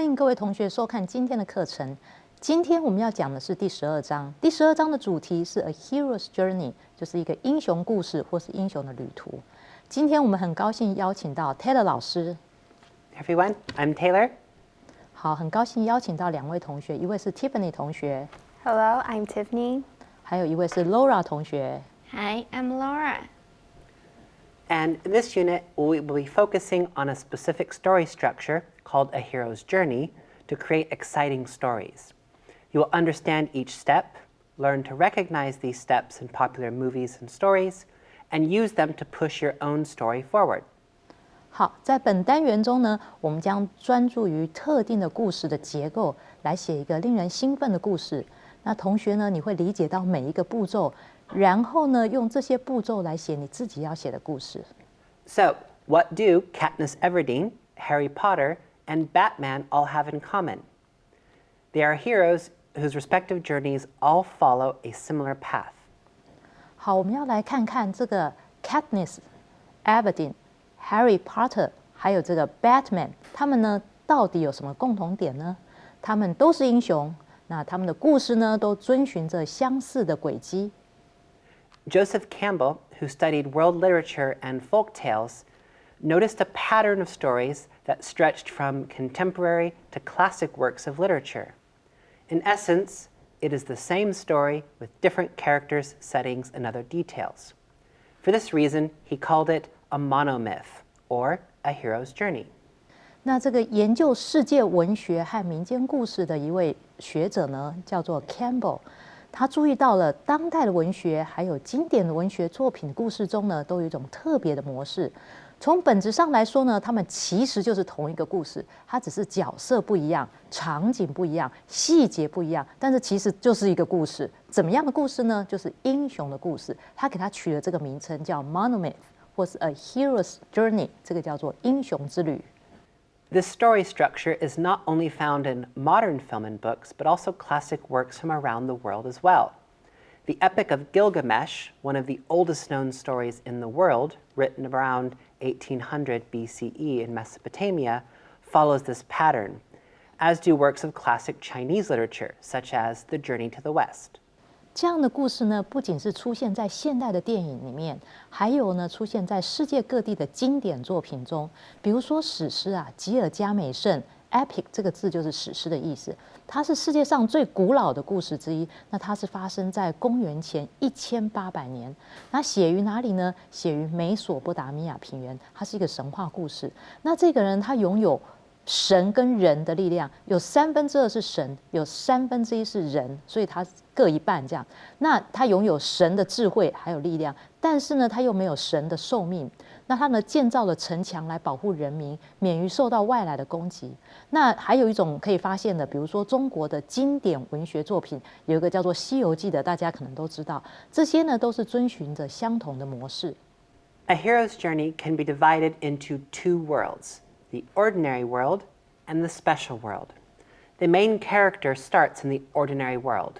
迎各位同学收看今天的课程。今天我们要讲的是第12章。第12章的主题是 A Hero's Journey， 就是一个英雄故事或是英雄的旅途。今天我们很高兴邀请到 Taylor 老师。Everyone, I'm Taylor. 好，很高兴邀请到两位同学，一位是 Tiffany 同学。Hello, I'm Tiffany. 还有一位是 Laura 同学。Hi, I'm Laura. And in this unit, we will be focusing on a specific story structure called A Hero's Journey to create exciting stories. You will understand each step, learn to recognize these steps in popular movies and stories, and use them to push your own story forward. 好，在本单元中呢，我们将专注于特定的故事的结构，来写一个令人兴奋的故事。那同学呢，你会理解到每一个步骤，然后呢，用这些步骤来写你自己要写的故事。So, what do Katniss Everdeen, Harry Potter, and Batman all have in common? They are heroes whose respective journeys all follow a similar path. 好，我们要来看看这个 Katniss Everdeen、Harry Potter 还有这个 Batman， 他们呢到底有什么共同点呢？他们都是英雄，那他们的故事呢都遵循着相似的轨迹。Joseph Campbell, who studied world literature and folk tales, noticed a pattern of stories that stretched from contemporary to classic works of literature. In essence, it is the same story with different characters, settings, and other details. For this reason, he called it a monomyth, or a hero's journey. 那这个研究世界文学和民间故事的一位学者呢，叫做 Campbell。他注意到了当代的文学还有经典的文学作品故事中呢，都有一种特别的模式。从本质上来说呢，他们其实就是同一个故事，它只是角色不一样、场景不一样、细节不一样，但是其实就是一个故事。怎么样的故事呢？就是英雄的故事。他给他取了这个名称叫 monomyth， 或是 A Hero's Journey， 这个叫做英雄之旅。This story structure is not only found in modern film and books, but also classic works from around the world as well. The Epic of Gilgamesh, one of the oldest known stories in the world, written around 1800 BCE in Mesopotamia, follows this pattern, as do works of classic Chinese literature, such as The Journey to the West. 这样的故事呢，不仅是出现在现代的电影里面，还有呢出现在世界各地的经典作品中。比如说史诗啊，吉尔加美什 ，Epic 这个字就是史诗的意思，它是世界上最古老的故事之一。那它是发生在公元前1800年。那写于哪里呢？写于美索不达米亚平原，它是一个神话故事。那这个人他拥有神跟人的力量，有2/3是神，有1/3是人，所以他各一半这样。那他拥有神的智慧还有力量，但是呢，他又没有神的寿命。那他呢，建造了城墙来保护人民，免于受到外来的攻击。那还有一种可以发现的，比如说中国的经典文学作品，有一个叫做《西游记》的，大家可能都知道，这些呢都是遵循着相同的模式。A hero's journey can be divided into two worlds, the ordinary world and the special world. The main character starts in the ordinary world.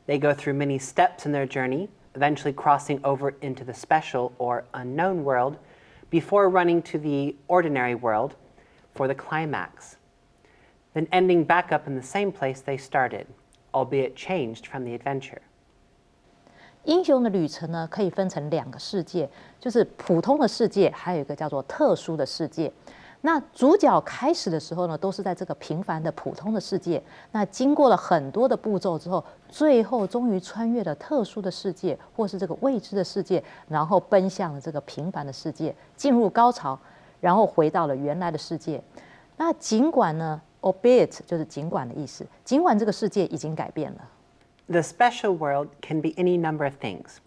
They go through many steps in their journey, eventually crossing over into the special or unknown world before running to the ordinary world for the climax, then ending back up in the same place they started, albeit changed from the adventure. 英雄的旅程呢，可以分成2个世界，就是普通的世界，还有一个叫做特殊的世界。那主角开始的时候呢，都是在这个平凡的普通的世界。那经过了很多的步骤之后，最后终于穿越了特殊的世界，或是这个未知的世界，然后奔向了这个平凡的世界，进入高潮，然后回到了原来的世界。那尽管呢 ，albeit 就是尽管的意思，尽管这个世界已经改变了。The special world can be any number of things.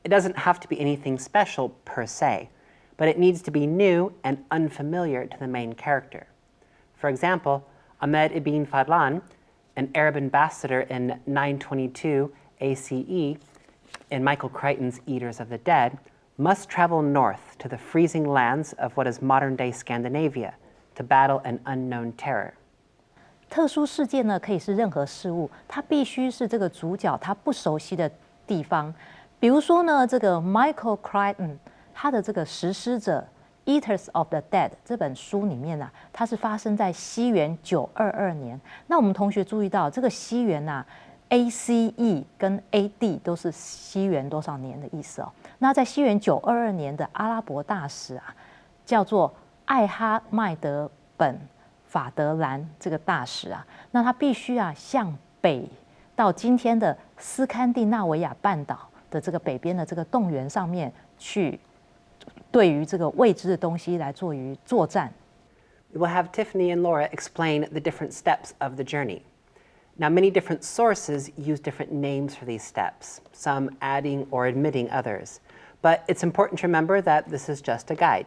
It doesn't have to be anything special per se, but it needs to be new and unfamiliar to the main character. For example, Ahmed ibn Fadlan, an Arab ambassador in 922 ACE in Michael Crichton's Eaters of the Dead, must travel north to the freezing lands of what is modern-day Scandinavia to battle an unknown terror. 特殊事件呢，可以是任何事物，它必须是这个主角他不熟悉的地方。比如说呢，这个 Michael Crichton 他的这个实施者 Eaters of the Dead》这本书里面啊，它是发生在西元922年。那我们同学注意到，这个西元啊 ，ACE 跟 AD 都是西元多少年的意思哦。那在西元922年的阿拉伯大使啊，叫做艾哈迈德本法德兰这个大使啊，那他必须啊向北到今天的斯堪的纳维亚半岛的这个北边的这个动员上面去，对于这个未知的东西来做于作战。We will have Tiffany and Laura explain the different steps of the journey. Now, many different sources use different names for these steps, some adding or omitting others. But it's important to remember that this is just a guide.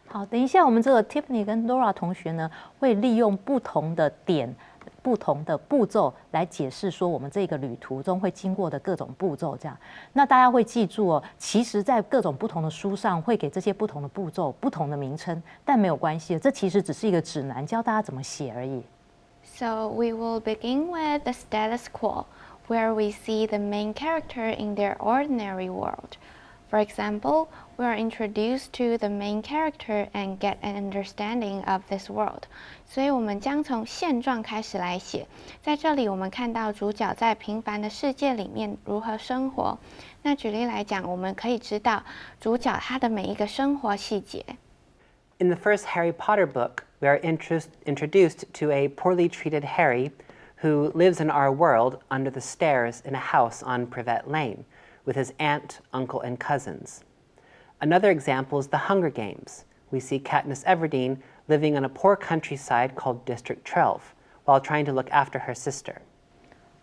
好，等一下我们这个 Tiffany 跟 Laura 同学呢，会利用不同的点、不同的步骤来解释说我们这个旅途中会经过的各种步骤。这样，那大家会记住哦，其实在各种不同的书上会给这些不同的步骤不同的名称，但没有关系，这其实只是一个指南，教大家怎么写而已。So we will begin with the status quo, where we see the main character in their ordinary world. For example, we are introduced to the main character and get an understanding of this world. 所以我们将从现状开始来写。在这里，我们看到主角在平凡的世界里面如何生活。那举例来讲，我们可以知道主角他的每一个生活细节。In the first Harry Potter book, we are introduced to a poorly treated Harry who lives in our world under the stairs in a house on Privet Lane with his aunt, uncle, and cousins. Another example is the Hunger Games. We see Katniss Everdeen living in a poor countryside called District 12 while trying to look after her sister.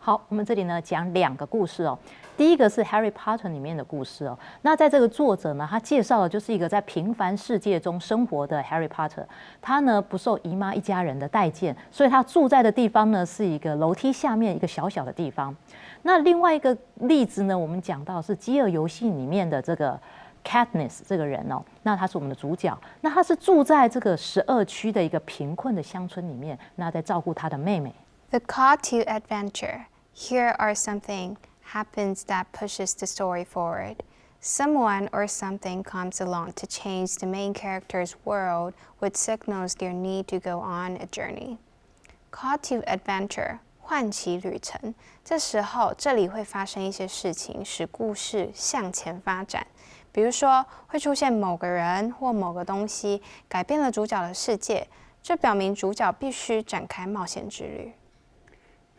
好，我们这里呢讲2个故事哦。第一个是 Harry Potter 里面的故事哦。那在这个作者呢，他介绍的就是一个在平凡世界中生活的 Harry Potter。他呢不受姨妈一家人的待见，所以他住在的地方呢是一个楼梯下面一个小小的地方。那另外一个例子呢，我们讲到是《饥饿游戏》里面的这个 Katniss 这个人哦，那他是我们的主角。那他是住在这个12区的一个贫困的乡村里面，那在照顾他的妹妹。The call to adventure. Here are something happens that pushes the story forward. Someone or something comes along to change the main character's world, which signals their need to go on a journey. Call to adventure. 唤起旅程，这时候这里会发生一些事情，使故事向前发展。比如说，会出现某个人或某个东西改变了主角的世界，这表明主角必须展开冒险之旅。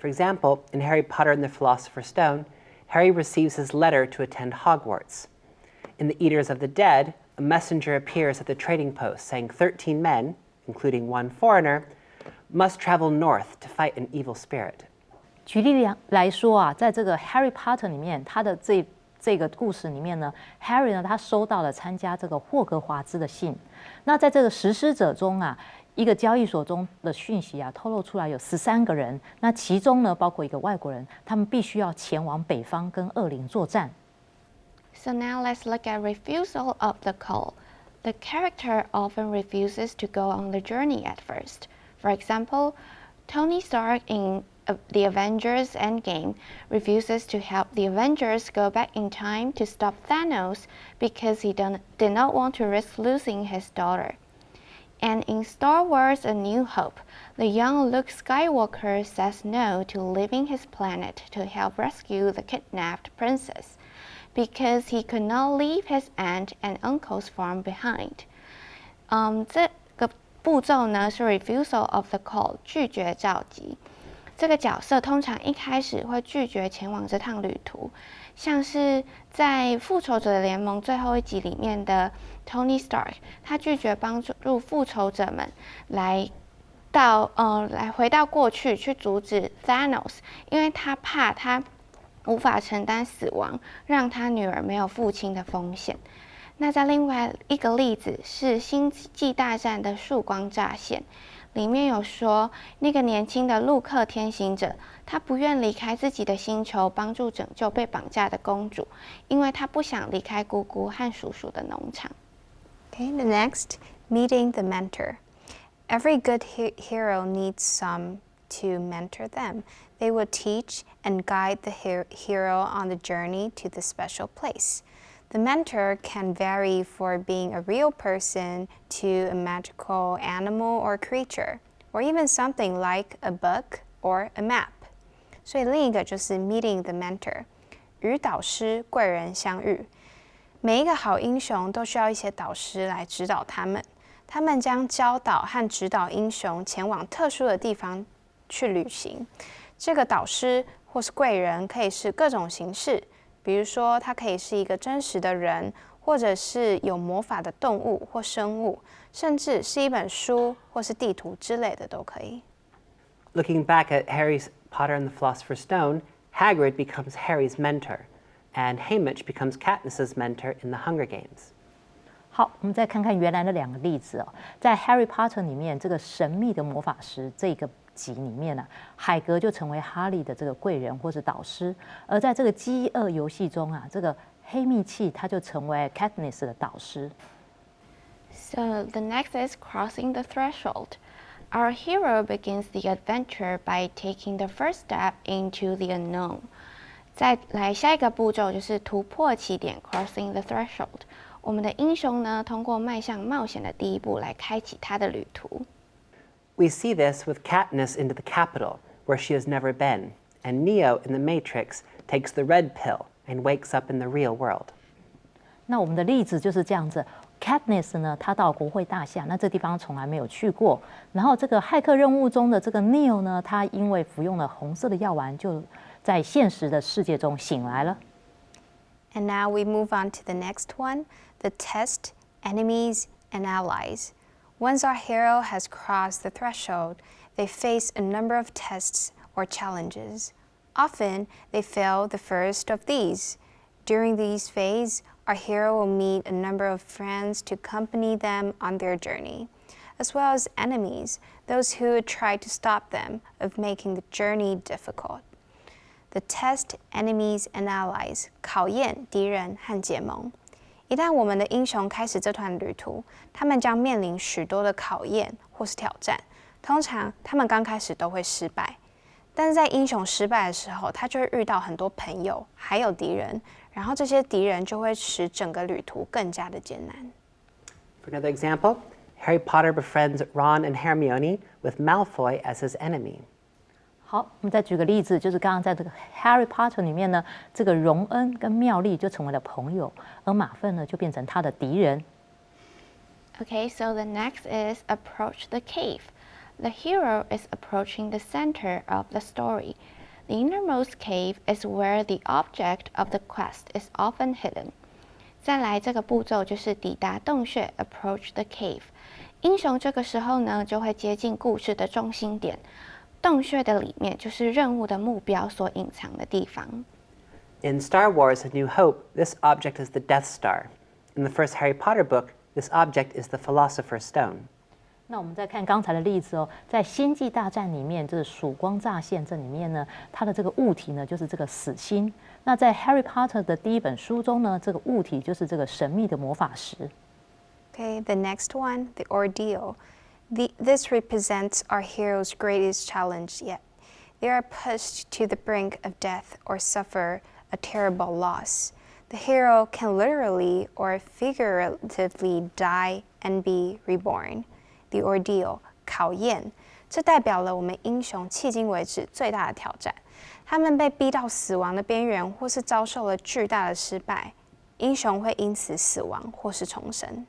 For example, in Harry Potter and the Philosopher's Stone, Harry receives his letter to attend Hogwarts. In The Eaters of the Dead, a messenger appears at the trading post saying 13 men, including one foreigner, must travel north to fight an evil spirit. 举例来说啊，在这个 Harry Potter 里面，他的这个故事里面呢 ，Harry 呢他收到了参加这个霍格华兹的信。那在这个实施者中啊，一个交易所中的讯息啊，透露出来有13个人，那其中呢包括一个外国人，他们必须要前往北方跟恶灵作战。So now let's look at refusal of the call. The character often refuses to go on the journey at first. For example, Tony Stark in the Avengers Endgame refuses to help the Avengers go back in time to stop Thanos because he did not want to risk losing his daughter. And in Star Wars A New Hope, the young Luke Skywalker says no to leaving his planet to help rescue the kidnapped princess because he could not leave his aunt and uncle's farm behind. 这个步骤呢是 refusal of the call， 拒绝召集。这个角色通常一开始会拒绝前往这趟旅途，像是在《复仇者联盟》最后一集里面的 Tony Stark， 他拒绝帮助复仇者们来回到过去去阻止 Thanos， 因为他怕他无法承担死亡，让他女儿没有父亲的风险。那在另外一个例子是《星际大战》的曙光乍现，里面有说那个年轻的陆克天行者，他不愿离开自己的星球，帮助拯救被绑架的公主，因为他不想离开姑姑和叔叔的农场。Okay, the next, meeting the mentor. Every good hero needs some to mentor them. They will teach and guide the hero on the journey to the special place. The mentor can vary for being a real person to a magical animal or creature, or even something like a book or a map. 所以另一个就是 meeting the mentor， 与导师贵人相遇。每一个好英雄都需要一些导师来指导他们，他们将教导和指导英雄前往特殊的地方去旅行。这个导师或是贵人可以是各种形式，比如说它可以是一个真实的人，或者是有魔法的动物或生物，甚至是一本书或是地图之类的都可以。Looking back at Harry Potter and the Philosopher's Stone, Hagrid becomes Harry's mentor, and Haymitch becomes Katniss's mentor in the Hunger Games. 好，我们再看看原来的两个例子哦。在《Harry Potter》里面，这个神秘的魔法师这个集里面呢，海格就成为哈利的这个贵人或是导师；而在这个饥饿游戏中啊，这个黑密契他就成为 Katniss 的导师。So the next is crossing the threshold. Our hero begins the adventure by taking the first step into the unknown. 再来下一个步骤就是突破起点 ，crossing the threshold。我们的英雄呢，通过迈向冒险的第一步来开启他的旅途。We see this with Katniss into the capital, where she has never been, and Neo in the Matrix takes the red pill and wakes up in the real world. 那我们的例子就是这样子。Katniss 呢，他到国会大厦，那这地方从来没有去过。然后这个骇客任务中的这个 Neo 呢，他因为服用了红色的药丸，就在现实的世界中醒来了。And now we move on to the next one, the test, enemies, and allies. Once our hero has crossed the threshold, they face a number of tests or challenges. Often, they fail the first of these. During these phases, our hero will meet a number of friends to accompany them on their journey, as well as enemies, those who would try to stop them of making the journey difficult. The test, enemies, and allies 考验敌人和结盟。一旦我们的英雄开始这段旅途，他们将面临许多的考验或是挑战。通常他们刚开始都会失败，但是在英雄失败的时候，他就会遇到很多朋友，还有敌人，然后这些敌人就会使整个旅途更加的艰难。For another example, Harry Potter befriends Ron and Hermione with Malfoy as his enemy. 好，我们再举个例子，就是刚刚在这个《Harry Potter》里面呢，这个荣恩跟妙丽就成为了朋友，而马粪呢就变成他的敌人。Okay, so the next is approach the cave. The hero is approaching the center of the story. The innermost cave is where the object of the quest is often hidden. 再来这个步骤就是抵达洞穴 ，approach the cave。英雄这个时候呢，就会接近故事的中心点。洞穴的里面就是任务的目标所隐藏的地方。In Star Wars: A New Hope, this object is the Death Star. In the first Harry Potter book, this object is the Philosopher's Stone. 那我们再看刚才的例子哦，在《星际大战》里面，就是曙光乍现这里面呢，它的这个物体呢就是这个死星。那在 Harry Potter 的第一本书中呢，这个物体就是这个神秘的魔法石。Okay, the next one, the ordeal. This represents our hero's greatest challenge yet. They are pushed to the brink of death or suffer a terrible loss. The hero can literally or figuratively die and be reborn. The ordeal, 考验，这代表了我们英雄迄今为止最大的挑战。他们被逼到死亡的边缘，或是遭受了巨大的失败，英雄会因此死亡或是重生。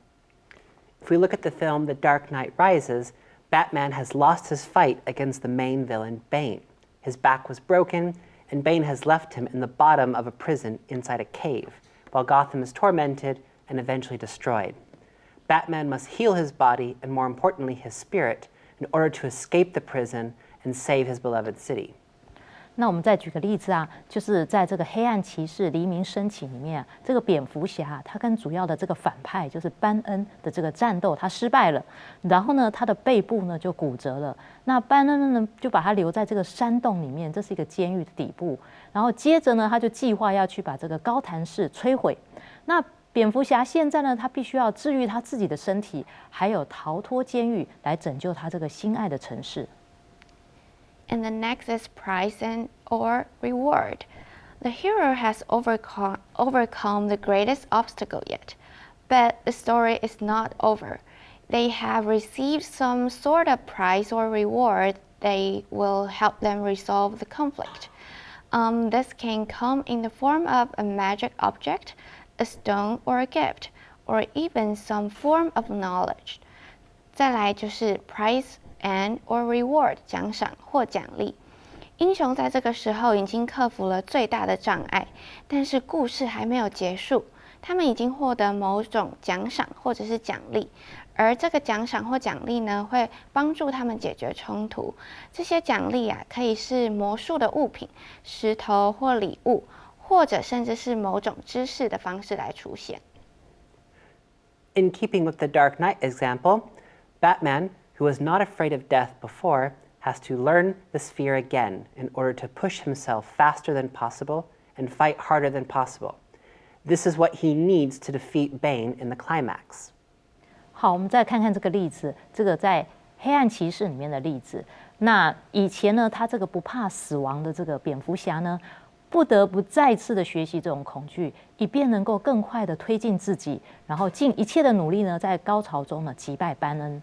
If we look at the film The Dark Knight Rises, Batman has lost his fight against the main villain, Bane. His back was broken, and Bane has left him in the bottom of a prison inside a cave, while Gotham is tormented and eventually destroyed. Batman must heal his body, and more importantly, his spirit, in order to escape the prison and save his beloved city. 那我们再举个例子啊，就是在这个黑暗骑士黎明升起里面啊，这个蝙蝠侠他跟主要的这个反派就是班恩的这个战斗他失败了，然后呢他的背部呢就骨折了，那班恩呢就把他留在这个山洞里面，这是一个监狱的底部，然后接着呢他就计划要去把这个高谭市摧毁。那蝙蝠侠现在呢他必须要治愈他自己的身体，还有逃脱监狱来拯救他这个心爱的城市。And the next is prize and or reward. The hero has overcome the greatest obstacle yet, but the story is not over. They have received some sort of prize or reward that will help them resolve the conflict. This can come in the form of a magic object, a stone or a gift, or even some form of knowledge. 再来就是 prize and or reward 奖赏或奖励。英雄在这个时候已经克服了最大的障碍，但是故事还没有结束，他们已经获得某种奖赏或者是奖励，而这个奖赏或奖励呢，会帮助他们解决冲突。这些奖励啊，可以是魔术的物品、石头或礼物，或者甚至是某种知识的方式来出现。In keeping with the Dark Knight example, Batman, who was not afraid of death before, has to learn the sphere again in order to push himself faster than possible and fight harder than possible. This is what he needs to defeat Bane in the climax. 好，我们再看看这个例子，这个在黑暗骑士里面的例子。那以前呢，他这个不怕死亡的这个蝙蝠侠呢，不得不再次的学习这种恐惧，以便能够更快的推进自己，然后尽一切的努力呢，在高潮中呢击败班恩。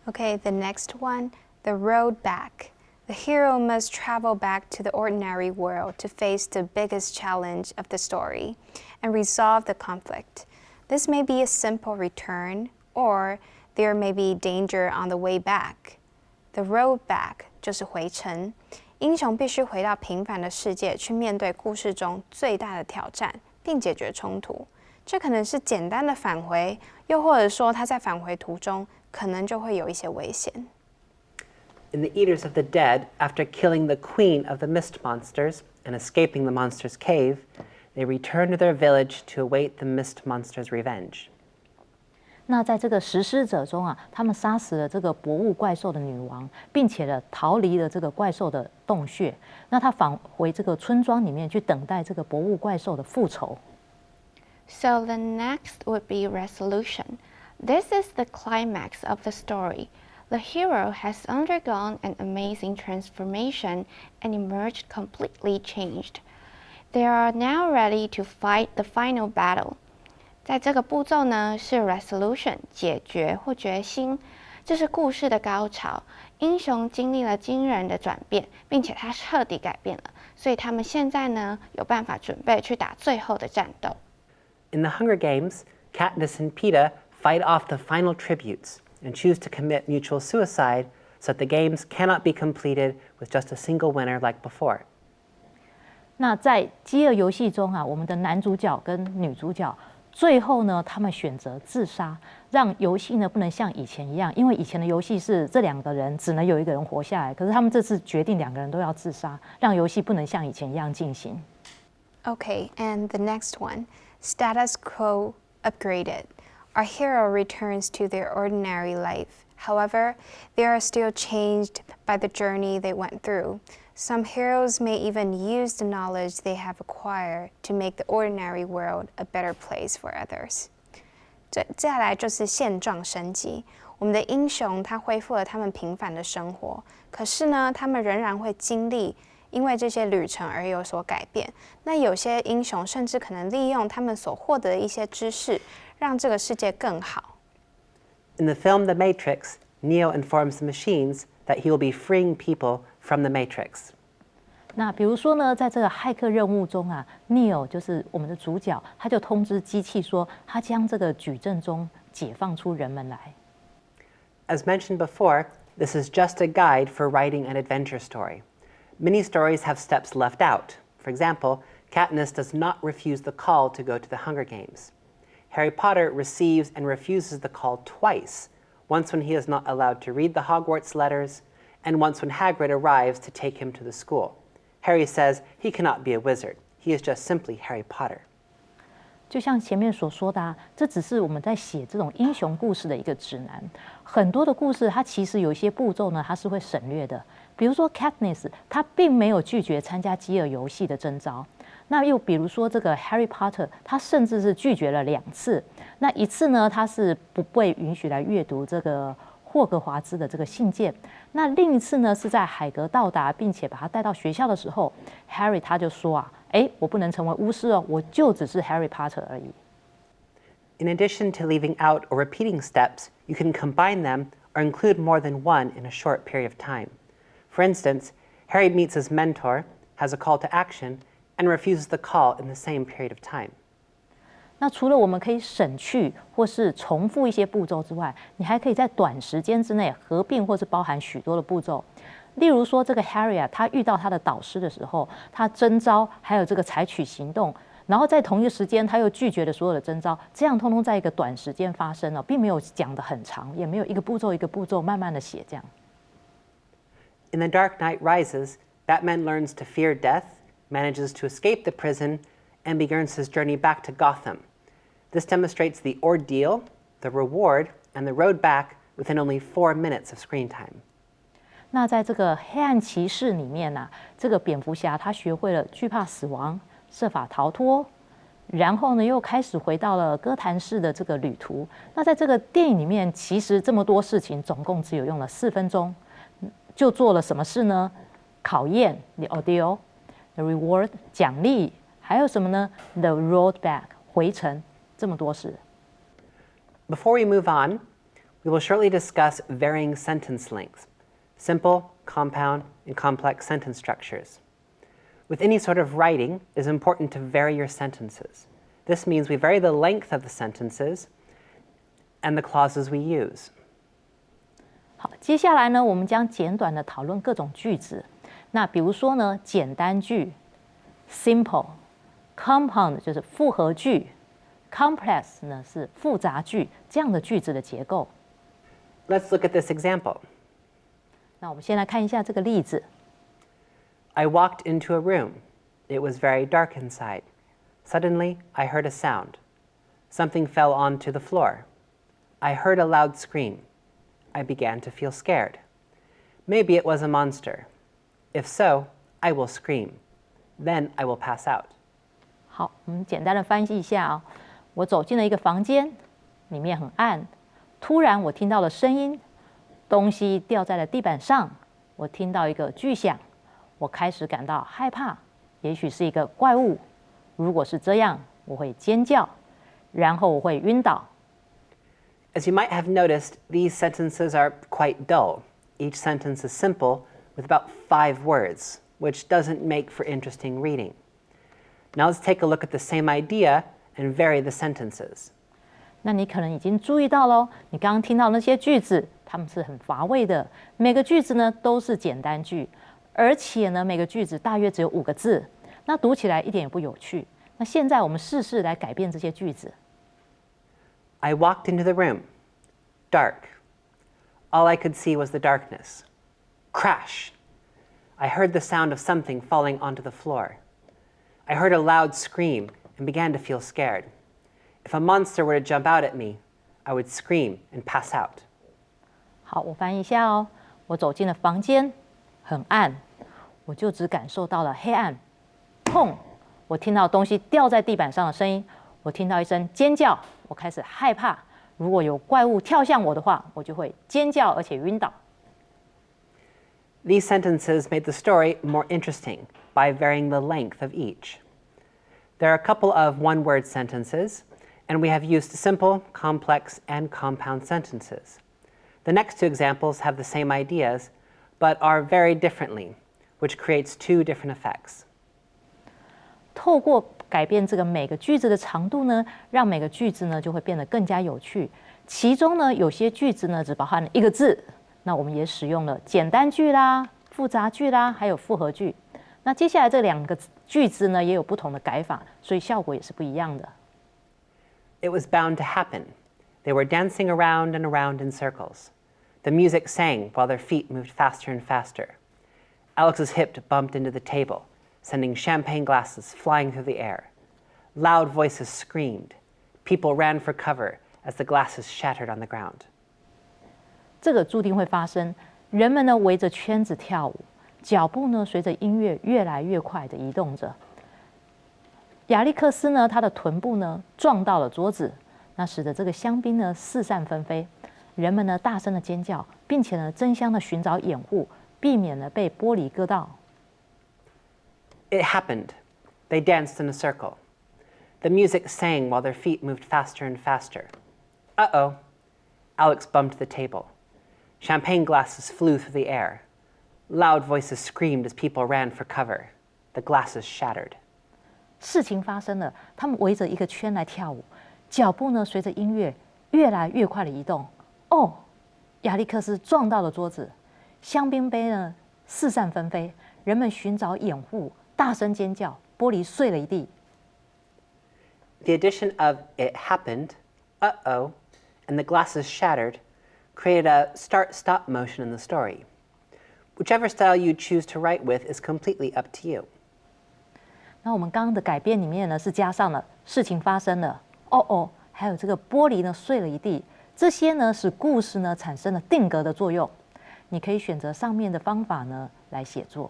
Okay, the next one, the road back. The hero must travel back to the ordinary world to face the biggest challenge of the story and resolve the conflict. This may be a simple return, or there may be danger on the way back. The road back 就是回程，英雄必须回到平凡的世界，去面对故事中最大的挑战，并解决冲突。这可能是简单的返回，又或者说他在返回途中可能就会有一些危险。In the Eaters of the Dead, after killing the queen of the mist monsters and escaping the monster's cave, they return to their village to await the mist monster's revenge. 那在这个食尸者中啊，他们杀死了这个博物怪兽的女王，并且呢逃离了这个怪兽的洞穴。那他返回这个村庄里面去等待这个博物怪兽的复仇。So the next would be resolution. This is the climax of the story. The hero has undergone an amazing transformation and emerged completely changed. They are now ready to fight the final battle. 在这个步骤呢，是 resolution 解决或决心，这是故事的高潮。英雄经历了惊人的转变，并且他彻底改变了，所以他们现在呢有办法准备去打最后的战斗。In the Hunger Games, Katniss and Peeta fight off the final tributes and choose to commit mutual suicide so that the games cannot be completed with just a single winner like before. 那在饥饿游戏中啊，我们的男主角跟女主角最后呢，他们选择自杀，让游戏呢不能像以前一样，因为以前的游戏是这两个人只能有一个人活下来，可是他们这次决定两个人都要自杀，让游戏不能像以前一样进行。Okay, and the next one, Status Quo upgraded. Our hero returns to their ordinary life. However, they are still changed by the journey they went through. Some heroes may even use the knowledge they have acquired to make the ordinary world a better place for others. 接下来就是现状升级。我们的英雄他恢复了他们平凡的生活，可是呢，他们仍然会经历因为这些旅程而有所改变。那有些英雄甚至可能利用他们所获得的一些知识，让这个世界更好。In the film The Matrix, Neo informs the machines that he will be freeing people from the Matrix. 那比如说呢，在这个骇客任务中啊 ，Neo 就是我们的主角，他就通知机器说，他将这个矩阵中解放出人们来。As mentioned before, this is just a guide for writing an adventure story. Many stories have steps left out. For example, Katniss does not refuse the call to go to the Hunger Games. Harry Potter receives and refuses the call twice, once when he is not allowed to read the Hogwarts letters, and once when Hagrid arrives to take him to the school. Harry says he cannot be a wizard. He is just simply Harry Potter. 就像前面所说的啊，这只是我们在写这种英雄故事的一个指南。很多的故事，它其实有一些步骤呢，它是会省略的。比如说 Katniss， 他并没有拒绝参加饥饿游戏的征召。那又比如说这个 Harry Potter， 他甚至是拒绝了2次。那一次呢，他是不被允许来阅读这个霍格华兹的这个信件。那另一次呢，是在海格到达并且把他带到学校的时候 ，Harry 他就说啊，我不能成为巫师哦，我就只是 Harry Potter 而已。In addition to leaving out or repeating steps, you can combine them or include more than one in a short period of time. For instance, Harry meets his mentor, has a call to action, and refuses the call in the same period of time. 那除了我们可以省去或是重复一些步骤之外，你还可以在短时间之内合并或是包含许多的步骤。例如说，这个 Harry 啊，他遇到他的导师的时候，他征召还有这个采取行动，然后在同一个时间他又拒绝了所有的征召，这样通通在一个短时间发生了，并没有讲得很长，也没有一个步骤一个步骤慢慢的写这样。In The Dark Knight Rises, Batman learns to fear death, manages to escape the prison, and begins his journey back to Gotham. This demonstrates the ordeal, the reward, and the road back within only 4 minutes of screen time. 那在这个黑暗骑士里面啊，这个蝙蝠侠他学会了惧怕死亡，设法逃脱，然后呢又开始回到了哥谭市的这个旅途。那在这个电影里面，其实这么多事情，总共只有用了4分钟，就做了什么事呢？考验 the ordeal，the reward 奖励，还有什么呢 ？the road back 回程，这么多事。Before we move on, we will shortly discuss varying sentence lengths, simple, compound, and complex sentence structures. With any sort of writing, it is important to vary your sentences. This means we vary the length of the sentences and the clauses we use. 好，接下来呢，我们将简短的讨论各种句子。那比如说呢，简单句 （simple）、compound 就是复合句。Complex 呢是复杂句，这样的句子的结构。Let's look at this example. 那我们先来看一下这个例子。I walked into a room. It was very dark inside. Suddenly, I heard a sound. Something fell onto the floor. I heard a loud scream. I began to feel scared. Maybe it was a monster. If so, I will scream. Then I will pass out. 好，我们简单的翻译一下啊。我走进了一个房间，里面很暗。突然，我听到了声音，东西掉在了地板上。我听到一个巨响，我开始感到害怕，也许是一个怪物。如果是这样，我会尖叫，然后我会晕倒。As you might have noticed, these sentences are quite dull. Each sentence is simple, with about 5 words, which doesn't make for interesting reading. Now let's take a look at the same idea and vary the sentences. 那你可能已经注意到喽，你刚刚听到那些句子，它们是很乏味的。每个句子呢都是简单句，而且呢每个句子大约只有5个字，那读起来一点也不有趣。那现在我们试试来改变这些句子。I walked into the room. Dark. All I could see was the darkness. Crash. I heard the sound of something falling onto the floor. I heard a loud scream and began to feel scared. If a monster were to jump out at me, I would scream and pass out. 好，我翻译一下哦。我走进了房间，很暗，我就只感受到了黑暗。砰！我听到东西掉在地板上的声音，我听到一声尖叫，我开始害怕。如果有怪物跳向我的话，我就会尖叫而且晕倒。These sentences made the story more interesting by varying the length of each. There are a couple of one-word sentences, and we have used simple, complex, and compound sentences. The next 2 examples have the same ideas, but are varied differently, which creates 2 different effects. 透过改变这个每个句子的长度呢，让每个句子呢就会变得更加有趣。其中呢，有些句子呢只包含了1个字，那我们也使用了简单句啦、复杂句啦，还有复合句。那接下来这2个句子呢，也有不同的改法，所以效果也是不一样的。It was bound to happen. They were dancing around and around in circles. The music sang while their feet moved faster and faster. Alex's hip bumped into the table, sending champagne glasses flying through the air. Loud voices screamed. People ran for cover as the glasses shattered on the ground. 这个注定会发生。人们呢围着圈子跳舞，脚步呢随着音乐越来越快地移动着。亚历克斯呢，他的臀部呢撞到了桌子，那使得这个香槟呢四散纷飞。人们呢大声的尖叫，并且呢争相的寻找掩护，避免呢被玻璃割到。It happened. They danced in a circle. The music sang while their feet moved faster and faster. Uh-oh. Alex bumped the table. Champagne glasses flew through the air. Loud voices screamed as people ran for cover. The glasses shattered. 事情发生了，他们围着一个圈来跳舞，脚步呢随着音乐越来越快的移动。哦，亚历克斯撞到了桌子，香槟杯呢四散纷飞，人们寻找掩护，大声尖叫，玻璃碎了一地。The addition of it happened, uh-oh, and the glasses shattered created a start-stop motion in the story. Whichever style you choose to write with is completely up to you. 那我们刚刚的改编里面呢，是加上了事情发生了，哦哦，还有这个玻璃呢碎了一地，这些呢使故事呢产生了定格的作用。你可以选择上面的方法呢来写作。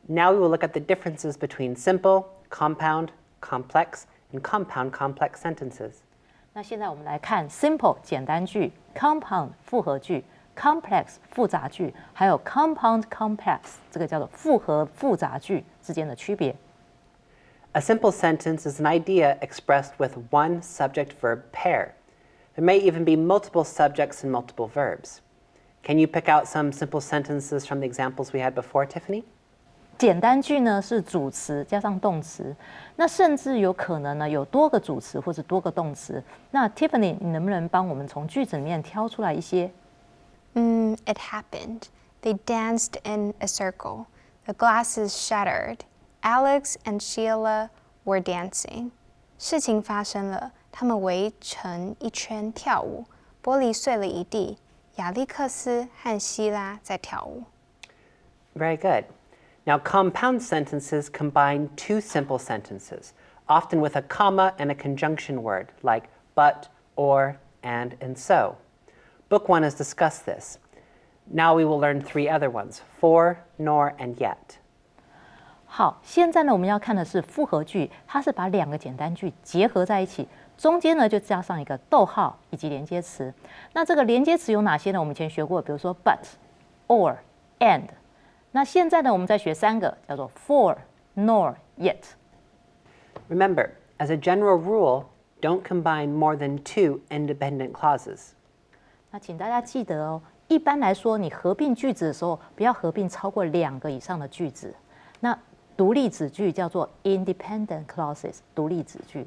Now we will look at the differences between simple, compound, complex, and compound complex sentences. 那现在我们来看 simple 简单句 ，compound 复合句 ，complex 复杂句，还有 compound complex 这个叫做复合复杂句之间的区别。A simple sentence is an idea expressed with one subject-verb pair. There may even be multiple subjects and multiple verbs. Can you pick out some simple sentences from the examples we had before, Tiffany? 简单句呢是主词加上动词，那甚至有可能呢有多个主词或者多个动词。那 Tiffany， 你能不能帮我们从句子里面挑出来一些？ It happened. They danced in a circle. The glasses shattered. Alex and Sheila were dancing. 事情发生了，他们围成一圈跳舞，玻璃碎了一地。亚历克斯和希拉在跳舞。 Very good. Now, compound sentences combine two simple sentences, often with a comma and a conjunction word, like but, or, and so. Book 1 has discussed this. Now we will learn 3 other ones, for, nor, and yet. 好，现在呢我们要看的是复合句，它是把两个简单句结合在一起，中间呢就加上一个逗号以及连接词。那这个连接词有哪些呢？我们以前学过，比如说 but, or, and。那现在呢，我们再学3个，叫做 for, nor, yet. Remember, as a general rule, don't combine more than 2 independent clauses. 那请大家记得哦，一般来说，你合并句子的时候，不要合并超过2个以上的句子。那独立子句叫做 independent clauses， 独立子句。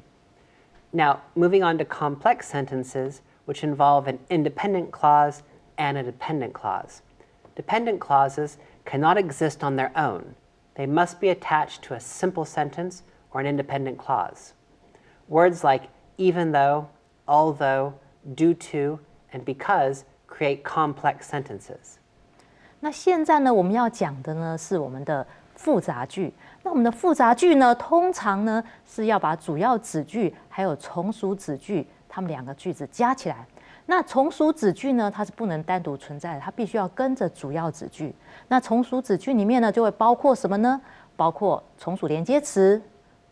Now, moving on to complex sentences, which involve an independent clause and a dependent clause. Dependent clauses cannot exist on their own. They must be attached to a simple sentence or an independent clause. Words like even though, although, due to, and because create complex sentences. 那现在呢，我们要讲的呢是我们的复杂句。那我们的复杂句呢，通常呢是要把主要子句还有从属子句，它们2个句子加起来。那从属子句呢，它是不能单独存在的，它必须要跟着主要子句。那从属子句里面呢，就会包括什么呢？包括从属连接词、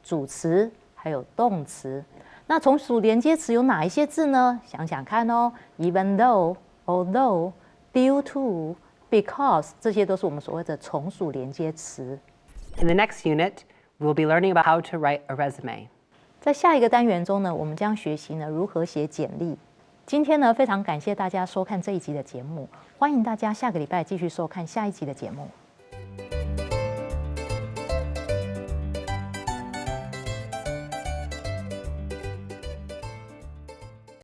主词还有动词。那从属连接词有哪一些字呢？想想看哦 ，even though, although, due to, because， 这些都是我们所谓的从属连接词。In the next unit, we will be learning about how to write a resume. 在下一个单元中呢，我们将学习呢如何写简历。今天呢，非常感谢大家收看这一集的节目，欢迎大家下个礼拜继续收看下一集的节目。